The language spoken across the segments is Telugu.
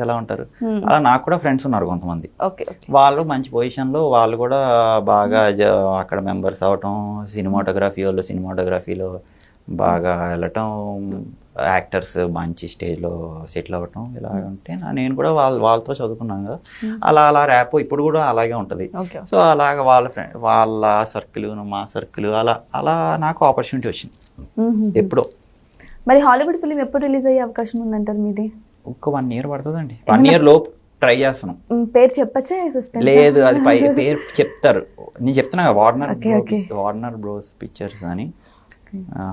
ఎలా ఉంటారు అలా నాకు కూడా ఫ్రెండ్స్ ఉన్నారు కొంతమంది. వాళ్ళు మంచి పొజిషన్లో, వాళ్ళు కూడా బాగా అక్కడ మెంబర్స్ అవటం, సినిమాటోగ్రఫీలో బాగా వెళ్ళటం, యాక్టర్స్ మంచి స్టేజ్లో సెటిల్ అవ్వటం, ఇలా ఉంటే నేను కూడా వాళ్ళతో చదువుకున్నాను కదా, అలా ర్యాప్ ఇప్పుడు కూడా అలాగే ఉంటుంది. సో అలాగ వాళ్ళ సర్కిల్ మా సర్కిల్ అలా నాకు ఆపర్చునిటీ వచ్చింది ఎప్పుడో. మరి హాలీవుడ్ ఫిలిం ఎప్పుడు రిలీజ్ అయ్యే అవకాశం ఉందంటారు మీది? ఒక 1 year పడుతుందండి. 1 year లోపు ట్రై చేస్తున్నాం. పేరు చెప్పచ్చా? లేదు, అది పేరు చెప్తారు. నేను చెప్తున్నా వార్నర్ బ్రోస్ పిక్చర్స్ అని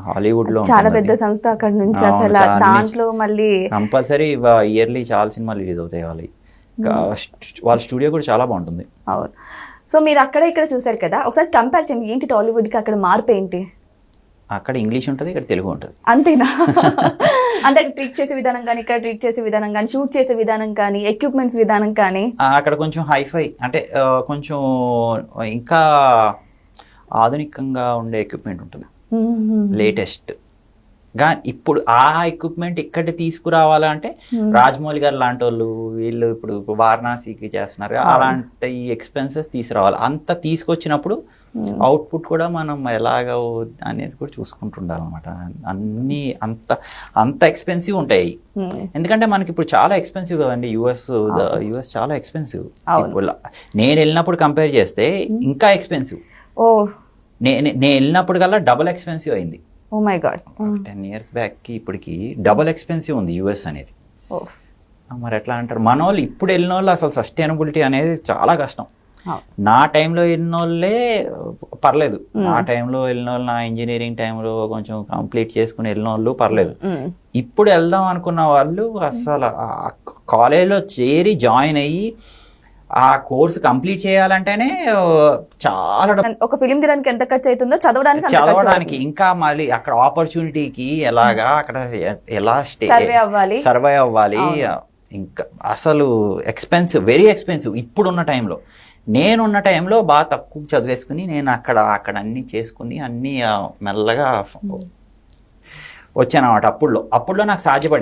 హాలీవుడ్ లో చాలా పెద్ద సంస్థ. అక్కడ నుంచి అసలు దాంట్లో మళ్ళీ కంపల్సరీ ఇయర్లీ చాలా సినిమాలు రిలీజ్ అవుతాయి. వాళ్ళ స్టూడియో కూడా చాలా బాగుంటుంది. అవును. సో మీరు అక్కడ ఇక్కడ చూసారు కదా, ఒకసారి కంపేర్ చేయండి. ఏంటి టాలీవుడ్ కి అక్కడ మార్పు ఏంటి? అక్కడ ఇంగ్లీష్ ఉంటుంది, ఇక్కడ తెలుగు ఉంటుంది. అంతేనా? అంటే ట్రీట్ చేసే విధానం కానీ, ఇక్కడ ట్రీట్ చేసే విధానం కానీ, షూట్ చేసే విధానం కానీ, ఎక్విప్మెంట్స్ విధానం కానీ, అక్కడ కొంచెం హైఫై అంటే కొంచెం ఇంకా ఆధునికంగా ఉండే ఎక్విప్మెంట్ ఉంటుంది, లేటెస్ట్ గా. ఇప్పుడు ఆ ఎక్విప్మెంట్ ఇక్కడ తీసుకురావాలంటే రాజమౌళి గారు లాంటి వాళ్ళు, వీళ్ళు ఇప్పుడు వారణాసికి చేస్తున్నారు, అలాంటి ఎక్స్పెన్సెస్ తీసుకురావాలి. అంత తీసుకొచ్చినప్పుడు అవుట్పుట్ కూడా మనం ఎలాగ అనేది కూడా చూసుకుంటుండాలన్నమాట. అన్ని అంత ఎక్స్పెన్సివ్ ఉంటాయి. ఎందుకంటే మనకి ఇప్పుడు చాలా ఎక్స్పెన్సివ్ కదండి. యుఎస్ చాలా ఎక్స్పెన్సివ్. నేను వెళ్ళినప్పుడు కంపేర్ చేస్తే ఇంకా ఎక్స్పెన్సివ్. నేను వెళ్ళినప్పుడు కల్లా డబుల్ ఎక్స్పెన్సివ్ అయింది. Oh my God. 10 years బ్యాక్కి ఇప్పటికి డబుల్ ఎక్స్పెన్సివ్ ఉంది యుఎస్ అనేది. మరి ఎట్లా అంటారు మన వాళ్ళు? ఇప్పుడు వెళ్ళిన వాళ్ళు అసలు సస్టైనబిలిటీ అనేది చాలా కష్టం. నా టైంలో వెళ్ళిన వాళ్ళే పర్లేదు. నా టైంలో వెళ్ళిన వాళ్ళు, నా ఇంజనీరింగ్ టైంలో కొంచెం కంప్లీట్ చేసుకుని వెళ్ళిన వాళ్ళు పర్లేదు. ఇప్పుడు వెళ్దాం అనుకున్న వాళ్ళు అసలు కాలేజ్లో చేరి జాయిన్ అయ్యి ఆ కోర్సు కంప్లీట్ చేయాలంటేనే చాలా. ఒక ఫిలిం తీయడానికి ఎంత ఖర్చు అవుతుందో చదవడానికి ఇంకా మళ్ళీ అక్కడ ఆపర్చునిటీకి ఎలాగా అక్కడ ఎలా సర్వైవ్ అవ్వాలి, ఇంకా అసలు ఎక్స్పెన్సివ్, వెరీ ఎక్స్పెన్సివ్. ఇప్పుడున్న టైంలో, నేనున్న టైంలో బాగా తక్కువ చదివేసుకుని నేను అక్కడ అన్నీ చేసుకుని అన్నీ మెల్లగా వచ్చాను అన్నమాట. అప్పుడులో నాకు సాధ్యపడింది.